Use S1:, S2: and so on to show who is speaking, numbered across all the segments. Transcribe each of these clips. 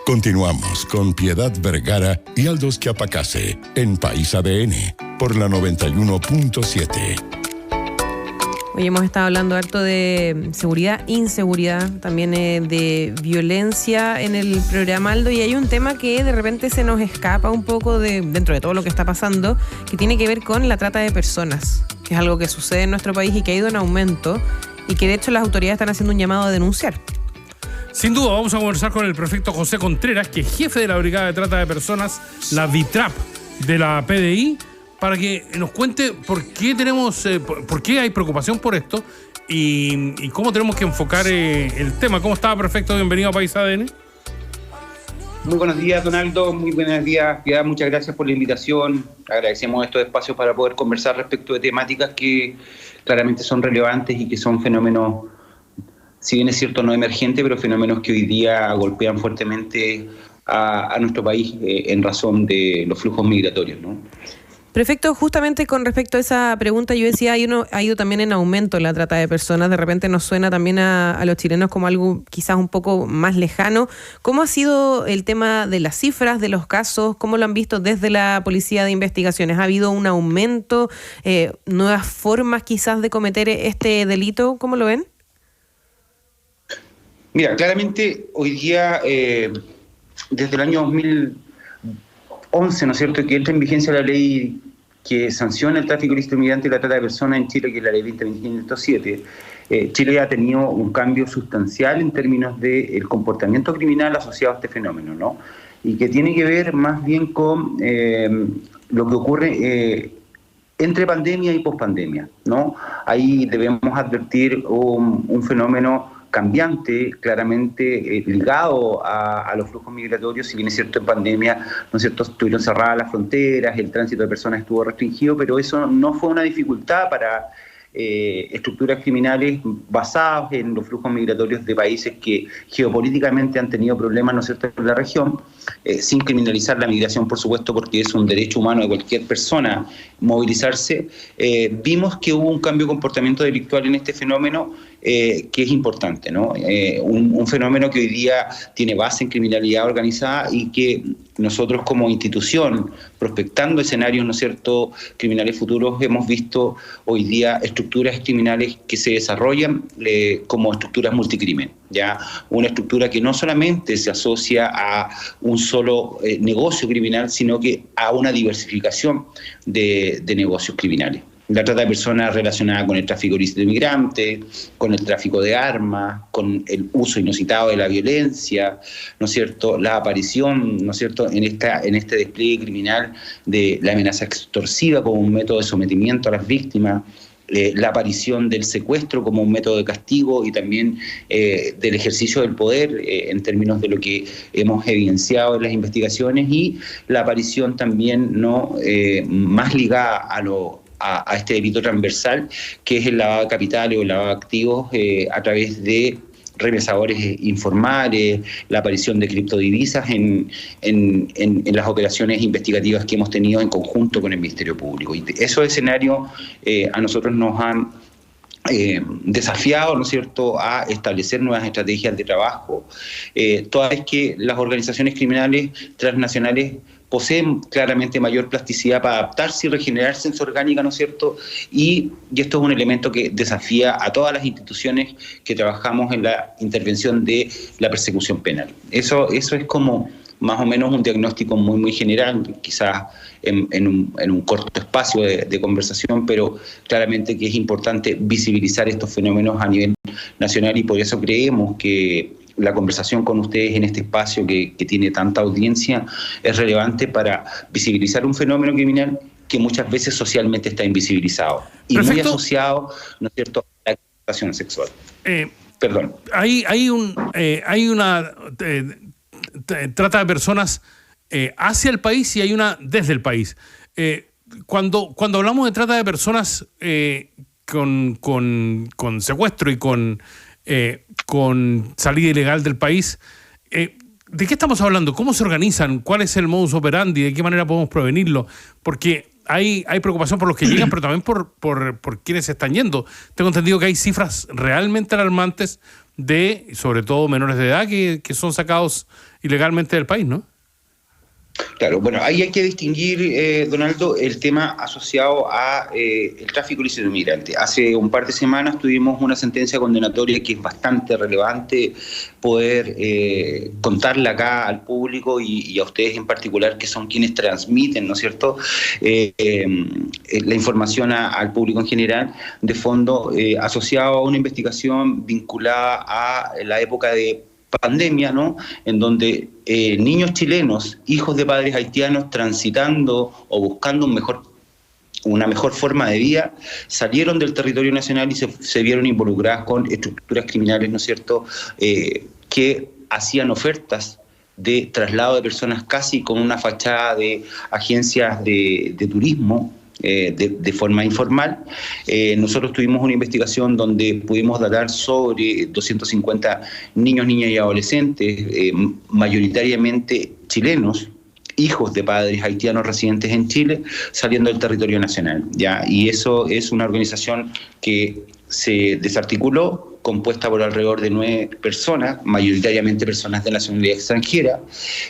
S1: Continuamos con Piedad Vergara y Aldous Chiapacase en País ADN por la 91.7.
S2: Hoy hemos estado hablando harto de seguridad, inseguridad, también de violencia en el programa, Aldo, y hay un tema que de repente se nos escapa un poco dentro de todo lo que está pasando, que tiene que ver con la trata de personas, que es algo que sucede en nuestro país y que ha ido en aumento y que de hecho las autoridades están haciendo un llamado a denunciar.
S3: Sin duda, vamos a conversar con el prefecto José Contreras, que es jefe de la Brigada de Trata de Personas, la BITRAP de la PDI, para que nos cuente por qué hay preocupación por esto y cómo tenemos que enfocar el tema. ¿Cómo está, prefecto? Bienvenido a País ADN.
S4: Muy buenos días, Donaldo. Muy buenos días, Piedad. Muchas gracias por la invitación. Agradecemos estos espacios para poder conversar respecto de temáticas que claramente son relevantes y que son fenómenos, si bien es cierto, no emergentes, pero fenómenos que hoy día golpean fuertemente a nuestro país en razón de los flujos migratorios, ¿no?
S2: Prefecto, justamente con respecto a esa pregunta, yo decía, ha ido también en aumento la trata de personas. De repente nos suena también a los chilenos como algo quizás un poco más lejano. ¿Cómo ha sido el tema de las cifras, de los casos? ¿Cómo lo han visto desde la Policía de Investigaciones? ¿Ha habido un aumento, nuevas formas quizás de cometer este delito? ¿Cómo lo ven?
S4: Mira, claramente hoy día, desde el año 2011, ¿no es cierto?, que entra en vigencia la ley que sanciona el tráfico ilícito de migrantes y la trata de personas en Chile, que es la ley 20.507, Chile ha tenido un cambio sustancial en términos del comportamiento criminal asociado a este fenómeno, ¿no? Y que tiene que ver más bien con lo que ocurre entre pandemia y pospandemia, ¿no? Ahí debemos advertir un fenómeno cambiante, claramente ligado a los flujos migratorios. Si bien es cierto, en pandemia, ¿no es cierto?, estuvieron cerradas las fronteras, el tránsito de personas estuvo restringido, pero eso no fue una dificultad para estructuras criminales basadas en los flujos migratorios de países que geopolíticamente han tenido problemas, ¿no es cierto?, en la región, sin criminalizar la migración, por supuesto, porque es un derecho humano de cualquier persona movilizarse. Vimos que hubo un cambio de comportamiento delictual en este fenómeno que es importante, ¿no? Un fenómeno que hoy día tiene base en criminalidad organizada y que nosotros como institución, prospectando escenarios, ¿no es cierto?, criminales futuros, hemos visto hoy día estructuras criminales que se desarrollan como estructuras multicrimen, ¿ya? Una estructura que no solamente se asocia a un solo negocio criminal, sino que a una diversificación de negocios criminales. La trata de personas relacionada con el tráfico ilícito de migrantes, con el tráfico de armas, con el uso inusitado de la violencia, ¿no es cierto?, la aparición, ¿no es cierto?, en este despliegue criminal de la amenaza extorsiva como un método de sometimiento a las víctimas, la aparición del secuestro como un método de castigo y también del ejercicio del poder en términos de lo que hemos evidenciado en las investigaciones, y la aparición también más ligada a este delito transversal, que es el lavado de capitales o el lavado de activos a través de remesadores informales, la aparición de criptodivisas en las operaciones investigativas que hemos tenido en conjunto con el Ministerio Público. Y esos escenarios a nosotros nos han desafiado, ¿no es cierto?, a establecer nuevas estrategias de trabajo, toda vez que las organizaciones criminales transnacionales poseen claramente mayor plasticidad para adaptarse y regenerarse en su orgánica, ¿no es cierto? Y esto es un elemento que desafía a todas las instituciones que trabajamos en la intervención de la persecución penal. Eso es como más o menos un diagnóstico muy, muy general, quizás en un corto espacio de conversación, pero claramente que es importante visibilizar estos fenómenos a nivel nacional, y por eso creemos que la conversación con ustedes en este espacio que tiene tanta audiencia es relevante para visibilizar un fenómeno criminal que muchas veces socialmente está invisibilizado y muy asociado, ¿no es cierto?, a la explotación sexual. Perdón.
S3: Hay una trata de personas hacia el país y hay una desde el país. Cuando hablamos de trata de personas con secuestro y con salida ilegal del país, ¿de qué estamos hablando? ¿Cómo se organizan? ¿Cuál es el modus operandi? ¿De qué manera podemos prevenirlo? Porque hay preocupación por los que llegan, pero también por quienes se están yendo. Tengo entendido que hay cifras realmente alarmantes de, sobre todo, menores de edad que son sacados ilegalmente del país, ¿no?
S4: Claro, bueno, ahí hay que distinguir, Donaldo, el tema asociado a el tráfico ilícito de migrantes. Hace un par de semanas tuvimos una sentencia condenatoria que es bastante relevante poder contarla acá al público y a ustedes en particular, que son quienes transmiten, ¿no es cierto?, la información al público en general, de fondo asociado a una investigación vinculada a la época de pandemia, ¿no?, en donde niños chilenos, hijos de padres haitianos, transitando o buscando una mejor forma de vida, salieron del territorio nacional y se vieron involucradas con estructuras criminales, ¿no es cierto?, que hacían ofertas de traslado de personas casi con una fachada de agencias de turismo, de forma informal. Nosotros tuvimos una investigación donde pudimos datar sobre 250 niños, niñas y adolescentes, mayoritariamente chilenos, hijos de padres haitianos residentes en Chile, saliendo del territorio nacional, ¿ya? Y eso es una organización que se desarticuló, compuesta por alrededor de 9 personas, mayoritariamente personas de nacionalidad extranjera,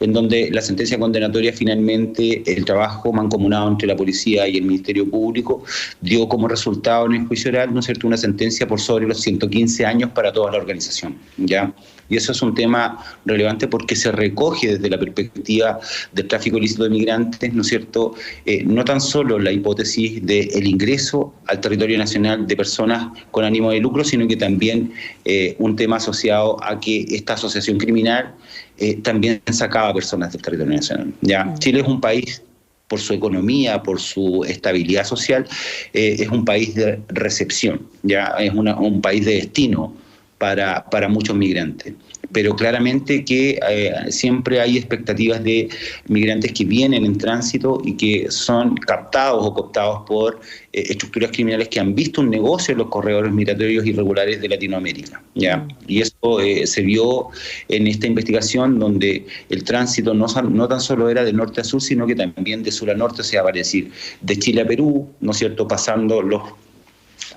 S4: en donde la sentencia condenatoria finalmente, el trabajo mancomunado entre la policía y el Ministerio Público, dio como resultado en el juicio oral, ¿no es cierto?, una sentencia por sobre los 115 años para toda la organización, ¿ya? Y eso es un tema relevante porque se recoge desde la perspectiva del tráfico ilícito de migrantes, ¿no es cierto?, no tan solo la hipótesis del ingreso al territorio nacional de personas con ánimo de lucro, sino que también un tema asociado a que esta asociación criminal también sacaba personas del territorio nacional, ¿ya? Chile es un país, por su economía, por su estabilidad social, es un país de recepción, ya es un país de destino para muchos migrantes. Pero claramente que siempre hay expectativas de migrantes que vienen en tránsito y que son captados o cooptados por estructuras criminales que han visto un negocio en los corredores migratorios irregulares de Latinoamérica, ¿ya? Y eso se vio en esta investigación, donde el tránsito no tan solo era de norte a sur, sino que también de sur a norte, o sea, vale decir, de Chile a Perú, ¿no es cierto?, pasando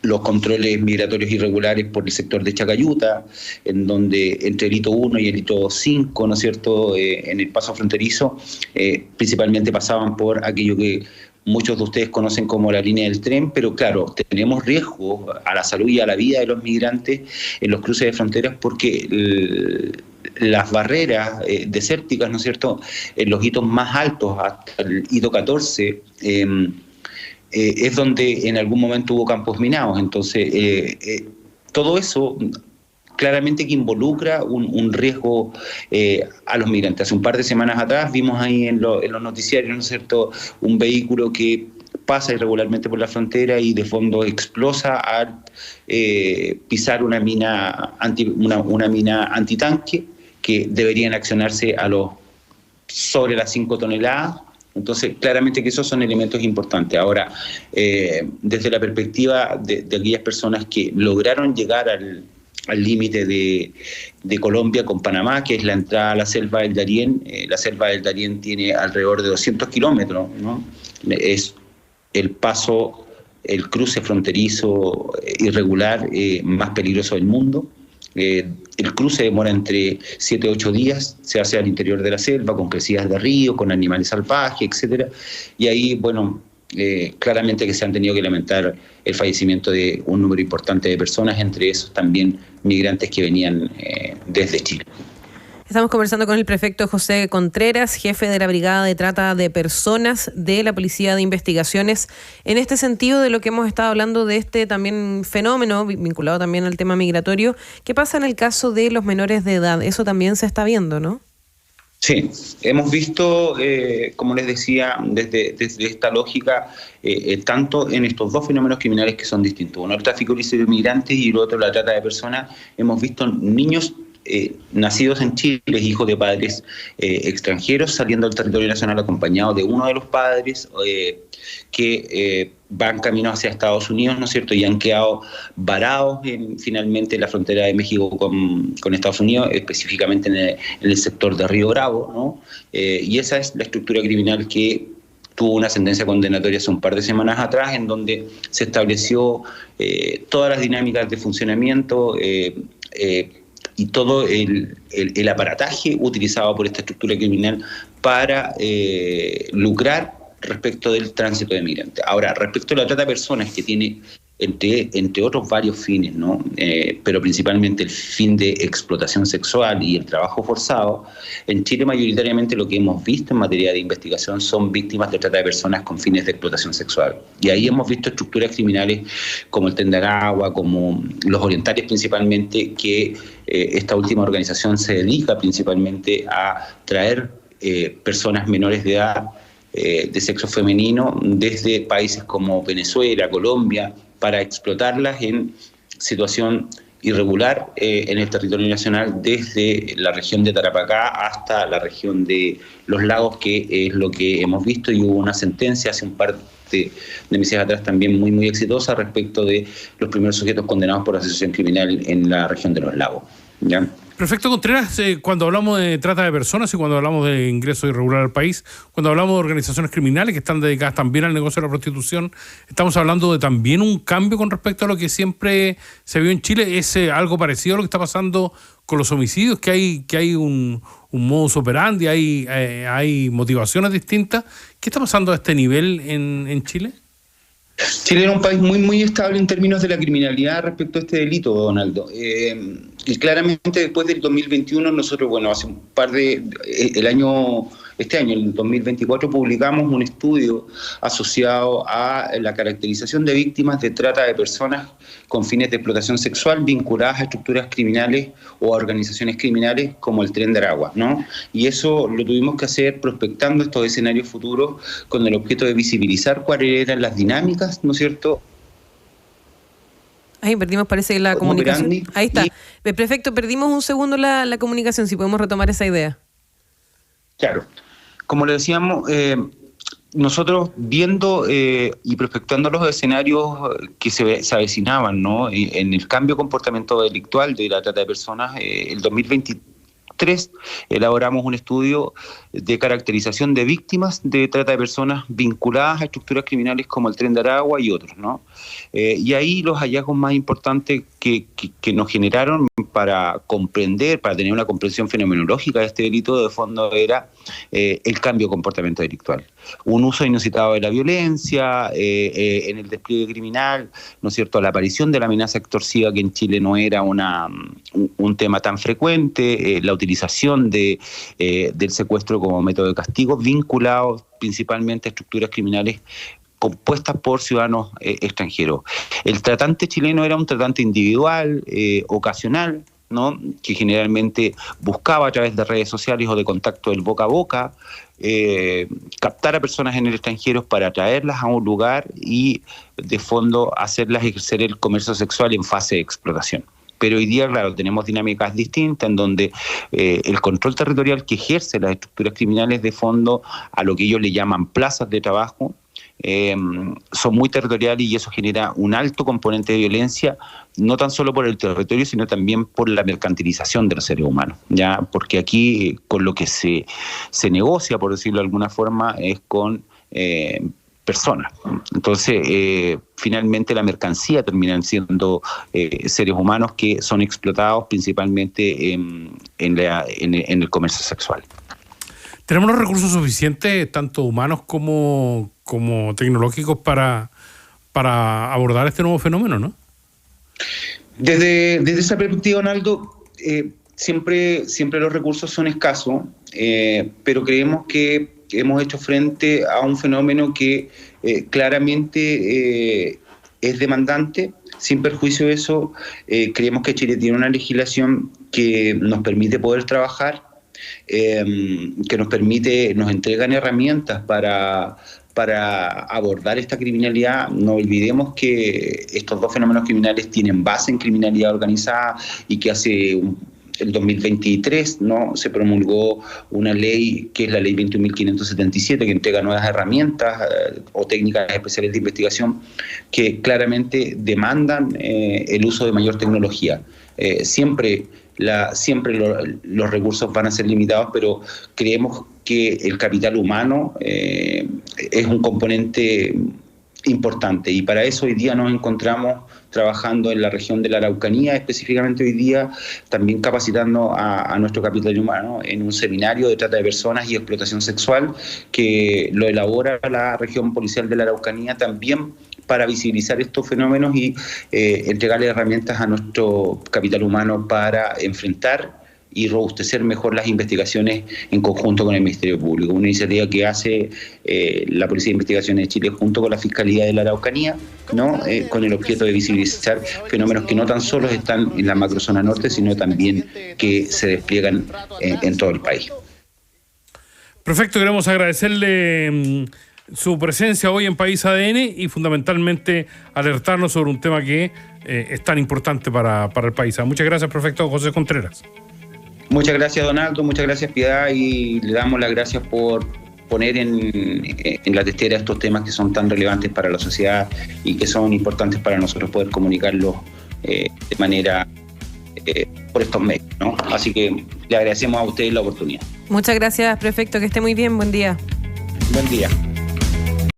S4: los controles migratorios irregulares por el sector de Chacayuta, en donde entre el hito 1 y el hito 5, ¿no es cierto?, en el paso fronterizo, principalmente pasaban por aquello que muchos de ustedes conocen como la línea del tren, pero claro, tenemos riesgo a la salud y a la vida de los migrantes en los cruces de fronteras porque las barreras desérticas, ¿no es cierto?, en los hitos más altos, hasta el hito 14, es donde en algún momento hubo campos minados. Entonces, todo eso claramente que involucra un riesgo a los migrantes. Hace un par de semanas atrás vimos ahí en los noticiarios, ¿no es cierto?, un vehículo que pasa irregularmente por la frontera y de fondo explosa al pisar una mina antitanque, que deberían accionarse sobre las 5 toneladas. Entonces, claramente que esos son elementos importantes. Ahora, desde la perspectiva de aquellas personas que lograron llegar al límite de Colombia con Panamá, que es la entrada a la selva del Darién. La selva del Darién tiene alrededor de 200 kilómetros, ¿no? Es el cruce fronterizo irregular más peligroso del mundo. El cruce demora entre 7 y 8 días, se hace al interior de la selva, con crecidas de río, con animales salvajes, etcétera. Y ahí, bueno, claramente que se han tenido que lamentar el fallecimiento de un número importante de personas, entre esos también migrantes que venían desde Chile.
S2: Estamos conversando con el prefecto José Contreras, jefe de la Brigada de Trata de Personas de la Policía de Investigaciones. En este sentido de lo que hemos estado hablando de este también fenómeno, vinculado también al tema migratorio, ¿qué pasa en el caso de los menores de edad? Eso también se está viendo, ¿no?
S4: Sí, hemos visto, como les decía, desde esta lógica, tanto en estos dos fenómenos criminales que son distintos, uno el tráfico ilícito de migrantes y el otro la trata de personas, hemos visto niños nacidos en Chile, hijos de padres extranjeros, saliendo del territorio nacional acompañados de uno de los padres que van camino hacia Estados Unidos, ¿no es cierto?, y han quedado varados finalmente en la frontera de México con Estados Unidos, específicamente en el sector de Río Bravo, ¿no? Y esa es la estructura criminal que tuvo una sentencia condenatoria hace un par de semanas atrás, en donde se estableció todas las dinámicas de funcionamiento y todo el aparataje utilizado por esta estructura criminal para lucrar respecto del tránsito de migrantes. Ahora, respecto a la trata de personas, que tiene entre otros varios fines, ¿no? Pero principalmente el fin de explotación sexual y el trabajo forzado, en Chile mayoritariamente lo que hemos visto en materia de investigación son víctimas de trata de personas con fines de explotación sexual. Y ahí hemos visto estructuras criminales como el Tren de Aragua, como los orientales principalmente, que esta última organización se dedica principalmente a traer personas menores de edad de sexo femenino desde países como Venezuela, Colombia, para explotarlas en situación irregular en el territorio nacional, desde la región de Tarapacá hasta la región de Los Lagos, que es lo que hemos visto, y hubo una sentencia hace un par de meses atrás también muy exitosa respecto de los primeros sujetos condenados por asociación criminal en la región de Los Lagos, ¿ya?
S3: Prefecto Contreras, cuando hablamos de trata de personas y cuando hablamos de ingreso irregular al país, cuando hablamos de organizaciones criminales que están dedicadas también al negocio de la prostitución, estamos hablando de también un cambio con respecto a lo que siempre se vio en Chile. ¿Es algo parecido a lo que está pasando con los homicidios? ¿Que hay un modus operandi, hay motivaciones distintas? ¿Qué está pasando a este nivel en Chile?
S4: Chile era un país muy estable en términos de la criminalidad respecto a este delito, Donaldo. Y claramente después del 2021, nosotros, hace un par de... Este año, el 2024, publicamos un estudio asociado a la caracterización de víctimas de trata de personas con fines de explotación sexual vinculadas a estructuras criminales o a organizaciones criminales como el Tren de Aragua, ¿no? Y eso lo tuvimos que hacer prospectando estos escenarios futuros con el objeto de visibilizar cuáles eran las dinámicas, ¿no es cierto?
S2: Ahí perdimos, parece, la comunicación. Ahí está. Prefecto, perdimos un segundo la comunicación, si podemos retomar esa idea.
S4: Claro. Como le decíamos, nosotros viendo y prospectando los escenarios que se avecinaban, ¿no? En el cambio de comportamiento delictual de la trata de personas, el 2023 elaboramos un estudio de caracterización de víctimas de trata de personas vinculadas a estructuras criminales como el Tren de Aragua y otros, ¿no? Y ahí los hallazgos más importantes que nos generaron para comprender, para tener una comprensión fenomenológica de este delito de fondo, era el cambio de comportamiento delictual. Un uso inusitado de la violencia en el despliegue criminal, ¿no es cierto? La aparición de la amenaza extorsiva, que en Chile no era un tema tan frecuente, la utilización del secuestro como método de castigo, vinculados principalmente a estructuras criminales compuestas por ciudadanos extranjeros. El tratante chileno era un tratante individual, ocasional, ¿no? Que generalmente buscaba a través de redes sociales o de contacto del boca a boca captar a personas en el extranjero para traerlas a un lugar y de fondo hacerlas ejercer el comercio sexual en fase de explotación. Pero hoy día, claro, tenemos dinámicas distintas en donde el control territorial que ejerce las estructuras criminales de fondo a lo que ellos le llaman plazas de trabajo, son muy territoriales, y eso genera un alto componente de violencia, no tan solo por el territorio, sino también por la mercantilización de los seres humanos, ¿ya? Porque aquí con lo que se negocia, por decirlo de alguna forma, es con personas. Entonces, finalmente la mercancía terminan siendo seres humanos que son explotados principalmente en el comercio sexual.
S3: ¿Tenemos los recursos suficientes, tanto humanos como tecnológicos, para abordar este nuevo fenómeno, no?
S4: Desde esa perspectiva, Donaldo, siempre los recursos son escasos, pero creemos que hemos hecho frente a un fenómeno que claramente es demandante. Sin perjuicio de eso, creemos que Chile tiene una legislación que nos permite poder trabajar, que nos entregan herramientas para abordar esta criminalidad. No olvidemos que estos dos fenómenos criminales tienen base en criminalidad organizada, y que el 2023, ¿no?, se promulgó una ley que es la ley 21.577, que entrega nuevas herramientas o técnicas especiales de investigación que claramente demandan el uso de mayor tecnología. Siempre los recursos van a ser limitados, pero creemos que el capital humano es un componente importante, y para eso hoy día nos encontramos trabajando en la región de la Araucanía, específicamente hoy día también capacitando a nuestro capital humano en un seminario de trata de personas y explotación sexual que lo elabora la región policial de la Araucanía también para visibilizar estos fenómenos y entregarle herramientas a nuestro capital humano para enfrentar y robustecer mejor las investigaciones en conjunto con el Ministerio Público. Una iniciativa que hace la Policía de Investigaciones de Chile junto con la Fiscalía de la Araucanía, ¿no? Con el objeto de visibilizar fenómenos que no tan solo están en la macrozona norte, sino también que se despliegan en todo el país.
S3: Perfecto, queremos agradecerle su presencia hoy en País ADN y fundamentalmente alertarnos sobre un tema que es tan importante para el país. Muchas gracias, prefecto José Contreras.
S4: Muchas gracias, Donaldo, muchas gracias, Piedad, y le damos las gracias por poner en la testera estos temas que son tan relevantes para la sociedad y que son importantes para nosotros poder comunicarlos de manera por estos medios, ¿no? Así que le agradecemos a ustedes la oportunidad.
S2: Muchas gracias, prefecto, que esté muy bien, buen día.
S4: Buen día.